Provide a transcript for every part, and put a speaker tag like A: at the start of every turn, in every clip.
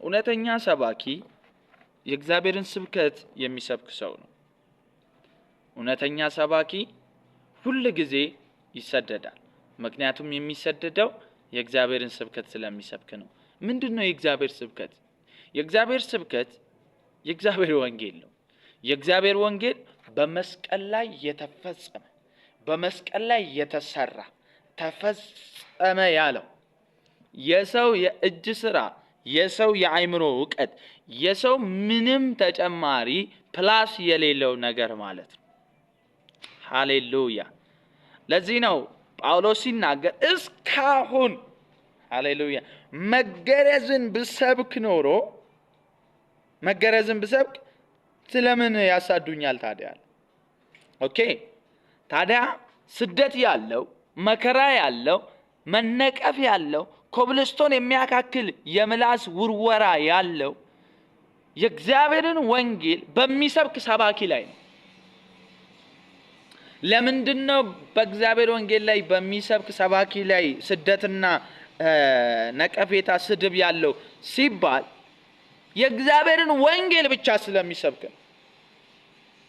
A: እውነተኛ ሰባኪ የእግዚአብሔርን ስብከት የሚሰብክ ሰው ነው። እውነተኛ ሰባኪ ሁሉ ጊዜ ይሰደዳል። ምክንያቱም የሚሰደደው የእግዚአብሔርን ስብከት ስለሚሰብክ ነው። ምንድነው የእግዚአብሔር ስብከት? የእግዚአብሔር ስብከት የእግዚአብሔር ወንጌል ነው። የእግዚአብሔር ወንጌል በመስቀል ላይ የተፈጸመ፣ በመስቀል ላይ የተሰራ፣ ተፈጸመ ያለው የሰው የእጅ ስራ፣ የሰው የአእምሮ ዕውቀት፣ የሰው ምንም ተጨማሪ ፕላስ የሌለው ነገር ማለት ነው። ሃሌሉያ። ለዚህ ነው ጳውሎስ ሲናገር እስካሁን ሃሌሉያ መገረዝን ብሰብክ ኖሮ መገረዝን ብሰብክ ስለምን ያሳዱኛል ታዲያ? ኦኬ ታዲያ ስደት ያለው፣ መከራ ያለው፣ መነቀፍ ያለው፣ ኮብልስቶን የሚያካክል የምላስ ውርወራ ያለው የእግዚአብሔርን ወንጌል በሚሰብክ ሰባኪ ላይ ነው። ለምንድነው በእግዚአብሔር ወንጌል ላይ በሚሰብክ ሰባኪ ላይ ስደትና ነቀፌታ፣ ስድብ ያለው ሲባል የእግዚአብሔርን ወንጌል ብቻ ስለሚሰብክ ነው።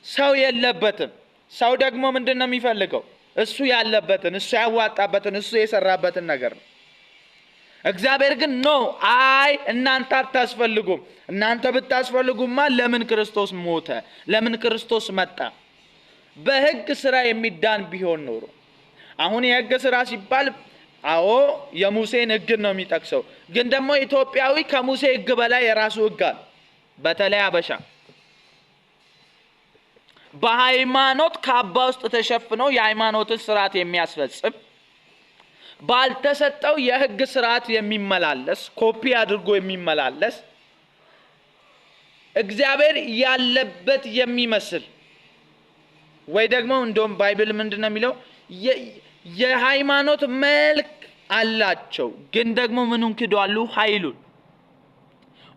A: ሰው የለበትም። ሰው ደግሞ ምንድነው የሚፈልገው? እሱ ያለበትን፣ እሱ ያዋጣበትን፣ እሱ የሰራበትን ነገር ነው። እግዚአብሔር ግን አይ እናንተ አታስፈልጉም። እናንተ ብታስፈልጉማ ለምን ክርስቶስ ሞተ? ለምን ክርስቶስ መጣ? በሕግ ስራ የሚዳን ቢሆን ኖሮ። አሁን የሕግ ስራ ሲባል አዎ የሙሴን ሕግ ነው የሚጠቅሰው። ግን ደግሞ ኢትዮጵያዊ ከሙሴ ሕግ በላይ የራሱ ሕግ አለ። በተለይ አበሻ በሃይማኖት ካባ ውስጥ ተሸፍኖ የሃይማኖትን ስርዓት የሚያስፈጽም፣ ባልተሰጠው የሕግ ስርዓት የሚመላለስ፣ ኮፒ አድርጎ የሚመላለስ፣ እግዚአብሔር ያለበት የሚመስል ወይ ደግሞ እንደውም ባይብል ምንድነው የሚለው? የሃይማኖት መልክ አላቸው ግን ደግሞ ምኑን ክደዋል? ኃይሉን።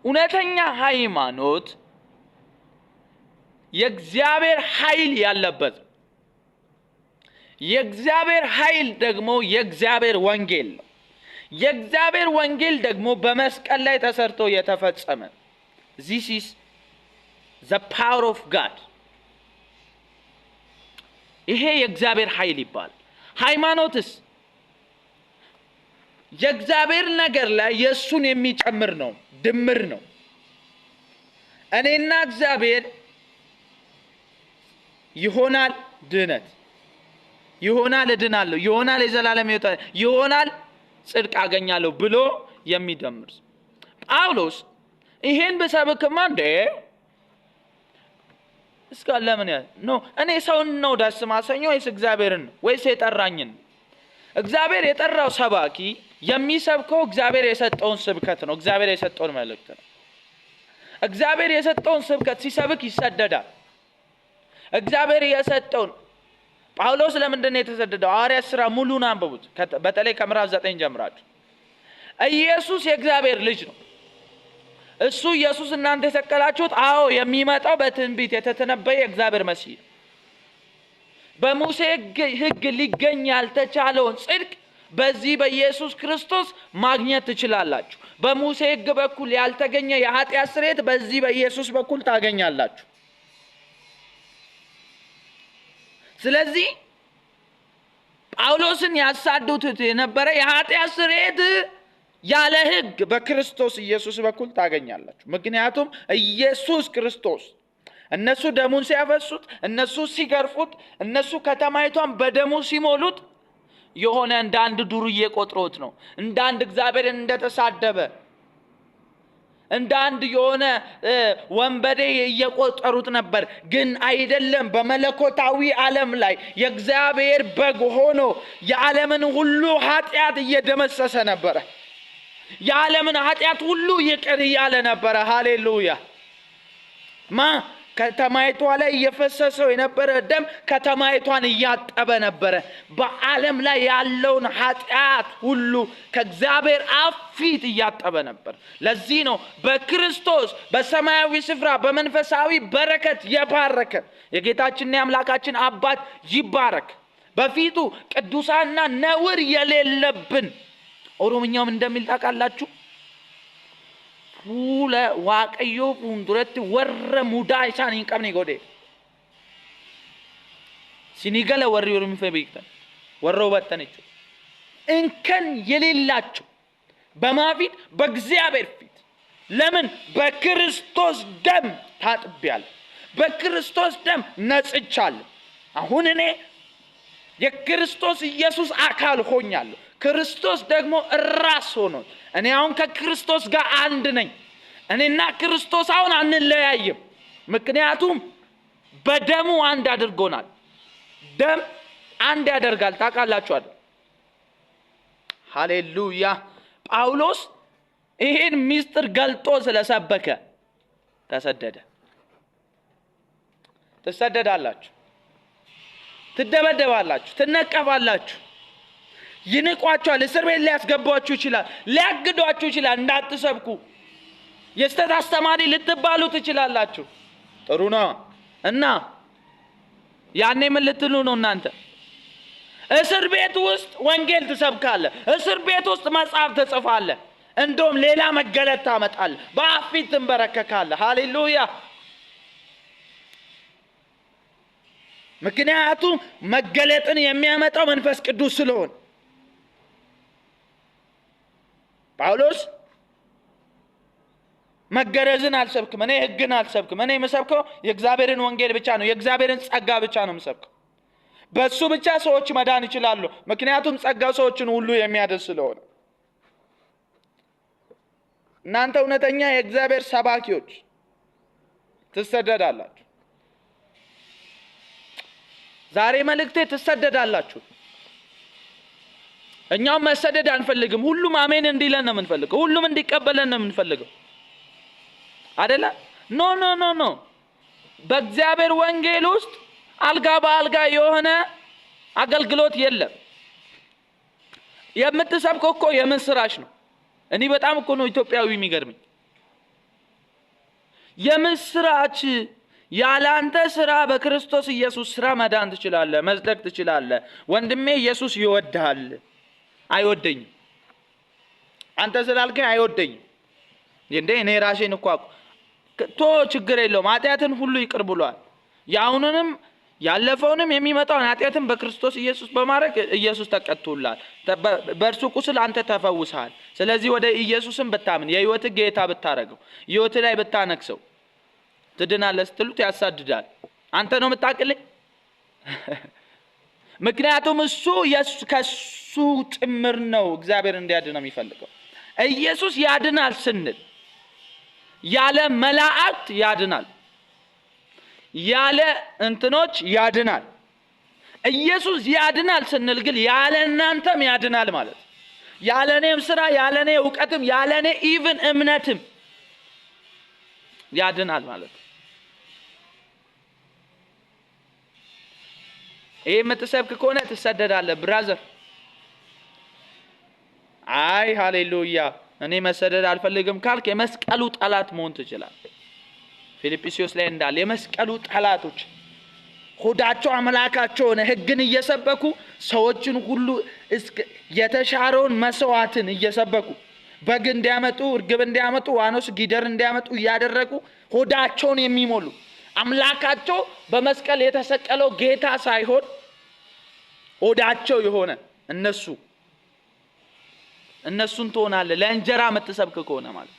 A: እውነተኛ ሃይማኖት የእግዚአብሔር ኃይል ያለበት፣ የእግዚአብሔር ኃይል ደግሞ የእግዚአብሔር ወንጌል ነው። የእግዚአብሔር ወንጌል ደግሞ በመስቀል ላይ ተሰርቶ የተፈጸመ። this is the power of God። ይሄ የእግዚአብሔር ኃይል ይባላል። ሃይማኖትስ የእግዚአብሔር ነገር ላይ የሱን የሚጨምር ነው፣ ድምር ነው። እኔና እግዚአብሔር ይሆናል ድነት፣ ይሆናል እድናለሁ፣ ይሆናል የዘላለም ሕይወት፣ ይሆናል ጽድቅ አገኛለሁ ብሎ የሚደምር ጳውሎስ ይሄን በሰብክማ እንደ እስከ ለምን ነው እኔ ሰውን ነው ደስ ማሰኘው ወይስ እግዚአብሔርን ነው ወይስ የጠራኝን? እግዚአብሔር የጠራው ሰባኪ የሚሰብከው እግዚአብሔር የሰጠውን ስብከት ነው። እግዚአብሔር የሰጠውን መልእክት ነው። እግዚአብሔር የሰጠውን ስብከት ሲሰብክ ይሰደዳል። እግዚአብሔር የሰጠውን ጳውሎስ ለምንድን ነው የተሰደደው? ሐዋርያት ሥራ ሙሉን አንብቡት፣ በተለይ ከምዕራፍ 9 ጀምራችሁ። ኢየሱስ የእግዚአብሔር ልጅ ነው። እሱ ኢየሱስ እናንተ የተሰቀላችሁት አዎ የሚመጣው በትንቢት የተተነበየ እግዚአብሔር መሲህ፣ በሙሴ ሕግ ሊገኝ ያልተቻለውን ጽድቅ በዚህ በኢየሱስ ክርስቶስ ማግኘት ትችላላችሁ። በሙሴ ሕግ በኩል ያልተገኘ የኃጢአት ስርየት በዚህ በኢየሱስ በኩል ታገኛላችሁ። ስለዚህ ጳውሎስን ያሳዱት የነበረ የኃጢአት ስርየት ያለ ሕግ በክርስቶስ ኢየሱስ በኩል ታገኛላችሁ። ምክንያቱም ኢየሱስ ክርስቶስ እነሱ ደሙን ሲያፈሱት፣ እነሱ ሲገርፉት፣ እነሱ ከተማይቷን በደሙ ሲሞሉት የሆነ እንደ አንድ ዱርዬ ቆጥሮት ነው። እንደ አንድ እግዚአብሔርን እንደተሳደበ፣ እንደ አንድ የሆነ ወንበዴ እየቆጠሩት ነበር። ግን አይደለም። በመለኮታዊ ዓለም ላይ የእግዚአብሔር በግ ሆኖ የዓለምን ሁሉ ኃጢአት እየደመሰሰ ነበረ። የዓለምን ኃጢአት ሁሉ ይቅር እያለ ነበረ። ሃሌሉያ። ከተማይቷ ላይ እየፈሰሰው የነበረ ደም ከተማይቷን እያጠበ ነበረ። በዓለም ላይ ያለውን ኃጢአት ሁሉ ከእግዚአብሔር አፍ ፊት እያጠበ ነበር። ለዚህ ነው በክርስቶስ በሰማያዊ ስፍራ በመንፈሳዊ በረከት የባረከ የጌታችንና የአምላካችን አባት ይባረክ። በፊቱ ቅዱሳንና ነውር የሌለብን። ኦሮምኛውም እንደሚል ታውቃላችሁ? fuula waaqayyoo fuulduratti warra mudaa isaan hin qabne godhe. Sinigala warri Oromiifee beektan warra hubattan jechuudha. እንከን የሌላቸው በማፊት በእግዚአብሔር ፊት ለምን በክርስቶስ ደም ታጥቤያለሁ፣ በክርስቶስ ደም ነጽቻለሁ። አሁን እኔ የክርስቶስ ኢየሱስ አካል ሆኛለሁ። ክርስቶስ ደግሞ ራስ ሆኖ እኔ አሁን ከክርስቶስ ጋር አንድ ነኝ። እኔና ክርስቶስ አሁን አንለያይም። ምክንያቱም በደሙ አንድ አድርጎናል። ደም አንድ ያደርጋል። ታውቃላችሁ አይደል? ሃሌሉያ። ጳውሎስ ይሄን ሚስጥር ገልጦ ስለሰበከ ተሰደደ። ትሰደዳላችሁ፣ ትደበደባላችሁ፣ ትነቀፋላችሁ፣ ይንቋችኋል፣ እስር ቤት ሊያስገቧችሁ ይችላል፣ ሊያግዷችሁ ይችላል፣ እንዳትሰብኩ የስተት አስተማሪ ልትባሉ ትችላላችሁ። ጥሩ ነው እና ያኔ ምን ልትሉ ነው እናንተ? እስር ቤት ውስጥ ወንጌል ትሰብካለህ፣ እስር ቤት ውስጥ መጽሐፍ ትጽፋለህ፣ እንደውም ሌላ መገለጥ ታመጣለህ፣ በአፍ ፊት ትንበረከካለህ። ሃሌሉያ። ምክንያቱም መገለጥን የሚያመጣው መንፈስ ቅዱስ ስለሆነ። ጳውሎስ መገረዝን አልሰብክም፣ እኔ ሕግን አልሰብክም፣ እኔ የምሰብከው የእግዚአብሔርን ወንጌል ብቻ ነው፣ የእግዚአብሔርን ጸጋ ብቻ ነው የምሰብከው። በሱ ብቻ ሰዎች መዳን ይችላሉ፣ ምክንያቱም ጸጋው ሰዎችን ሁሉ የሚያድን ስለሆነ። እናንተ እውነተኛ የእግዚአብሔር ሰባኪዎች ትሰደዳላችሁ። ዛሬ መልእክቴ ትሰደዳላችሁ። እኛም መሰደድ አንፈልግም። ሁሉም አሜን እንዲለን ነው የምንፈልገው፣ ሁሉም እንዲቀበለን ነው የምንፈልገው አይደለ? ኖ ኖ ኖ ኖ። በእግዚአብሔር ወንጌል ውስጥ አልጋ በአልጋ የሆነ አገልግሎት የለም። የምትሰብከው እኮ የምስራች ነው። እኔ በጣም እኮ ነው ኢትዮጵያዊ የሚገርመኝ። የምስራች ያለ አንተ ስራ በክርስቶስ ኢየሱስ ስራ መዳን ትችላለህ፣ መጽደቅ ትችላለህ። ወንድሜ ኢየሱስ ይወድሃል። አይወደኝም። አንተ ስላልከኝ አይወደኝም እንዴ? እኔ ራሴን እኮ ችግር የለውም። ኃጢአትን ሁሉ ይቅር ብሏል። ያሁንንም ያለፈውንም የሚመጣውን ኃጢአትን በክርስቶስ ኢየሱስ በማድረግ ኢየሱስ ተቀጥቶላል። በእርሱ ቁስል አንተ ተፈውሰሃል። ስለዚህ ወደ ኢየሱስም ብታምን የህይወት ጌታ ብታረገው ህይወት ላይ ብታነክሰው ትድናለህ ስትሉት ያሳድዳል። አንተ ነው የምታቅልኝ። ምክንያቱም እሱ ከሱ ጭምር ነው እግዚአብሔር እንዲያድን ነው የሚፈልገው። ኢየሱስ ያድናል ስንል ያለ መላእክት ያድናል፣ ያለ እንትኖች ያድናል። ኢየሱስ ያድናል ስንል ግን ያለ እናንተም ያድናል ማለት፣ ያለ እኔም ስራ፣ ያለ እኔ እውቀትም፣ ያለ እኔ ኢቭን እምነትም ያድናል ማለት። ይሄ የምትሰብክ ከሆነ ትሰደዳለህ ብራዘር። አይ ሃሌሉያ እኔ መሰደድ አልፈልግም ካልክ የመስቀሉ ጠላት መሆን ትችላለህ። ፊልጵስዩስ ላይ እንዳለ የመስቀሉ ጠላቶች ሆዳቸው አምላካቸው ሆነ ሕግን እየሰበኩ ሰዎችን ሁሉ የተሻረውን መስዋዕትን እየሰበኩ በግ እንዲያመጡ፣ እርግብ እንዲያመጡ፣ ዋኖስ ጊደር እንዲያመጡ እያደረጉ ሆዳቸውን የሚሞሉ አምላካቸው በመስቀል የተሰቀለው ጌታ ሳይሆን ሆዳቸው የሆነ እነሱን ትሆናለህ ለእንጀራ የምትሰብክ ከሆነ ማለት።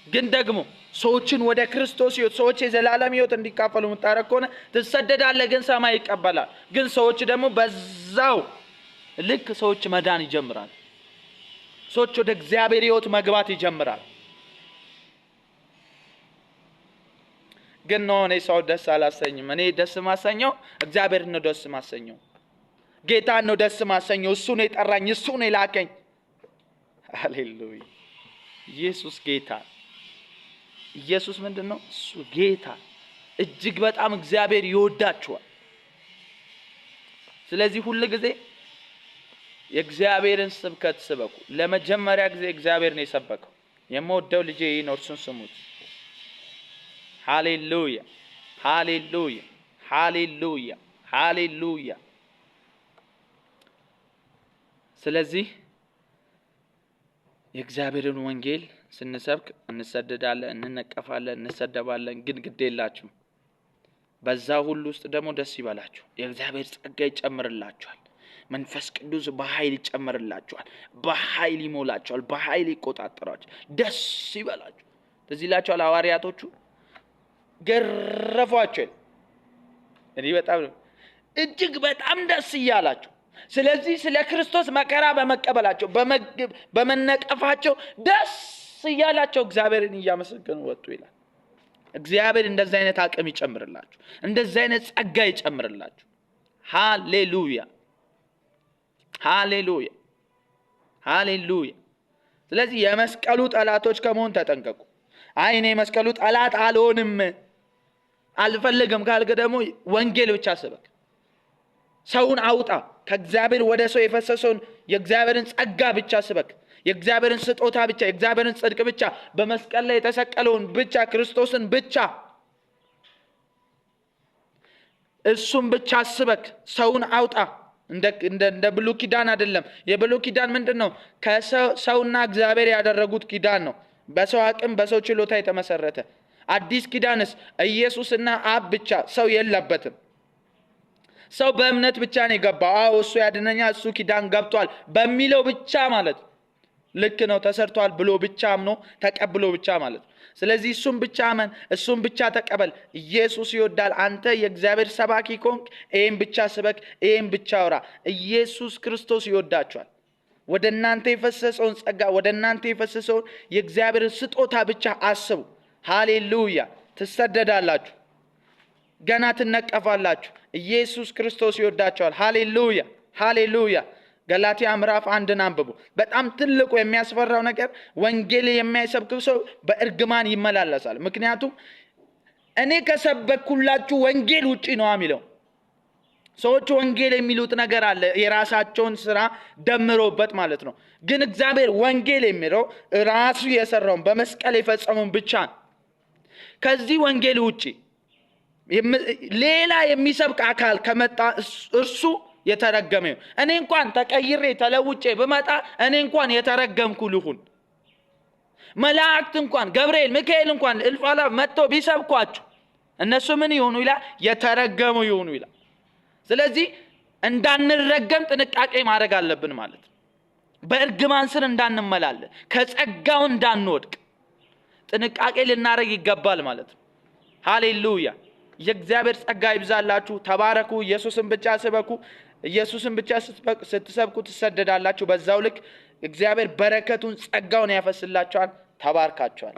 A: ግን ደግሞ ሰዎችን ወደ ክርስቶስ ሕይወት፣ ሰዎች የዘላለም ሕይወት እንዲካፈሉ የምታረግ ከሆነ ትሰደዳለህ፣ ግን ሰማይ ይቀበላል። ግን ሰዎች ደግሞ በዛው ልክ ሰዎች መዳን ይጀምራል። ሰዎች ወደ እግዚአብሔር ሕይወት መግባት ይጀምራል። ግን ነው እኔ ሰው ደስ አላሰኝም። እኔ ደስ ማሰኘው እግዚአብሔር ነው። ደስ ማሰኘው ጌታ ነው። ደስ ማሰኘው እሱ ነው የጠራኝ፣ እሱ ነው የላከኝ። ሃሌሉያ። ኢየሱስ ጌታ። ኢየሱስ ምንድነው? እሱ ጌታ። እጅግ በጣም እግዚአብሔር ይወዳችኋል። ስለዚህ ሁሉ ጊዜ የእግዚአብሔርን ስብከት ስበኩ። ለመጀመሪያ ጊዜ እግዚአብሔር ነው የሰበከው። የምወደው ልጄ ይህ ነው፣ እርሱን ስሙት። ሃሌሉያ ሃሌሉያ ሃሌሉያ ሃሌሉያ። ስለዚህ የእግዚአብሔርን ወንጌል ስንሰብክ እንሰደዳለን፣ እንነቀፋለን፣ እንሰደባለን። ግን ግድ የላችሁ በዛ ሁሉ ውስጥ ደግሞ ደስ ይበላችሁ። የእግዚአብሔር ጸጋ ይጨምርላችኋል። መንፈስ ቅዱስ በኃይል ይጨምርላችኋል፣ በኃይል ይሞላችኋል፣ በኃይል ይቆጣጠራችኋል። ደስ ይበላችሁ። ስለዚህ ላችኋል ሐዋርያቶቹ ገረፏቸው። እኔ በጣም እጅግ በጣም ደስ ይያላችሁ። ስለዚህ ስለ ክርስቶስ መከራ በመቀበላቸው በመነቀፋቸው ደስ ይያላቸው እግዚአብሔርን እያመሰገኑ ወጡ ይላል። እግዚአብሔር እንደዚህ አይነት አቅም ይጨምርላችሁ፣ እንደዚህ አይነት ጸጋ ይጨምርላችሁ። ሃሌሉያ ሃሌሉያ ሃሌሉያ። ስለዚህ የመስቀሉ ጠላቶች ከመሆን ተጠንቀቁ። አይ እኔ መስቀሉ ጠላት አልሆንም አልፈልግም ካልክ ደግሞ ወንጌል ብቻ ስበክ። ሰውን አውጣ። ከእግዚአብሔር ወደ ሰው የፈሰሰውን የእግዚአብሔርን ጸጋ ብቻ ስበክ። የእግዚአብሔርን ስጦታ ብቻ፣ የእግዚአብሔርን ጽድቅ ብቻ፣ በመስቀል ላይ የተሰቀለውን ብቻ፣ ክርስቶስን ብቻ፣ እሱም ብቻ ስበክ። ሰውን አውጣ። እንደ ብሉይ ኪዳን አይደለም። የብሉይ ኪዳን ምንድነው? ከሰውና እግዚአብሔር ያደረጉት ኪዳን ነው፣ በሰው አቅም በሰው ችሎታ የተመሰረተ። አዲስ ኪዳንስ ኢየሱስና አብ ብቻ፣ ሰው የለበትም። ሰው በእምነት ብቻ ነው የገባው። አዎ እሱ ያድነኛል፣ እሱ ኪዳን ገብቷል በሚለው ብቻ ማለት ልክ ነው። ተሰርቷል ብሎ ብቻ አምኖ ተቀብሎ ብቻ ማለት። ስለዚህ እሱም ብቻ አመን፣ እሱም ብቻ ተቀበል። ኢየሱስ ይወዳል። አንተ የእግዚአብሔር ሰባኪ ኮንክ ይሄን ብቻ ስበክ፣ ይሄን ብቻ አውራ። ኢየሱስ ክርስቶስ ይወዳችኋል። ወደ እናንተ የፈሰሰውን ጸጋ፣ ወደ እናንተ የፈሰሰውን የእግዚአብሔር ስጦታ ብቻ አስቡ። ሃሌሉያ። ትሰደዳላችሁ፣ ገና ትነቀፋላችሁ። ኢየሱስ ክርስቶስ ይወዳችኋል። ሃሌሉያ ሃሌሉያ። ገላትያ ምዕራፍ 1 አንብቡ። በጣም ትልቁ የሚያስፈራው ነገር ወንጌል የሚያሰብክ ሰው በእርግማን ይመላለሳል። ምክንያቱም እኔ ከሰበኩላችሁ ወንጌል ውጪ ነው የሚለው። ሰዎች ወንጌል የሚሉት ነገር አለ፣ የራሳቸውን ስራ ደምሮበት ማለት ነው። ግን እግዚአብሔር ወንጌል የሚለው ራሱ የሰራውን በመስቀል የፈጸመውን ብቻ ነው። ከዚህ ወንጌል ውጪ ሌላ የሚሰብክ አካል ከመጣ እርሱ የተረገመ ነው። እኔ እንኳን ተቀይሬ ተለውጬ በመጣ እኔ እንኳን የተረገምኩ ልሁን። መላእክት እንኳን ገብርኤል፣ ሚካኤል እንኳን እልፍ አእላፍ መጥተው ቢሰብኳችሁ እነሱ ምን ይሆኑ ይላል? የተረገሙ ይሆኑ ይላል። ስለዚህ እንዳንረገም ጥንቃቄ ማድረግ አለብን ማለት ነው። በእርግማን ስር እንዳንመላለስ፣ ከጸጋው እንዳንወድቅ ጥንቃቄ ልናደርግ ይገባል ማለት ነው። ሃሌሉያ። የእግዚአብሔር ጸጋ ይብዛላችሁ። ተባረኩ። ኢየሱስን ብቻ ስበኩ። ኢየሱስን ብቻ ስትሰብኩ ትሰደዳላችሁ። በዛው ልክ እግዚአብሔር በረከቱን ጸጋውን ያፈስላችኋል። ተባርካችኋል።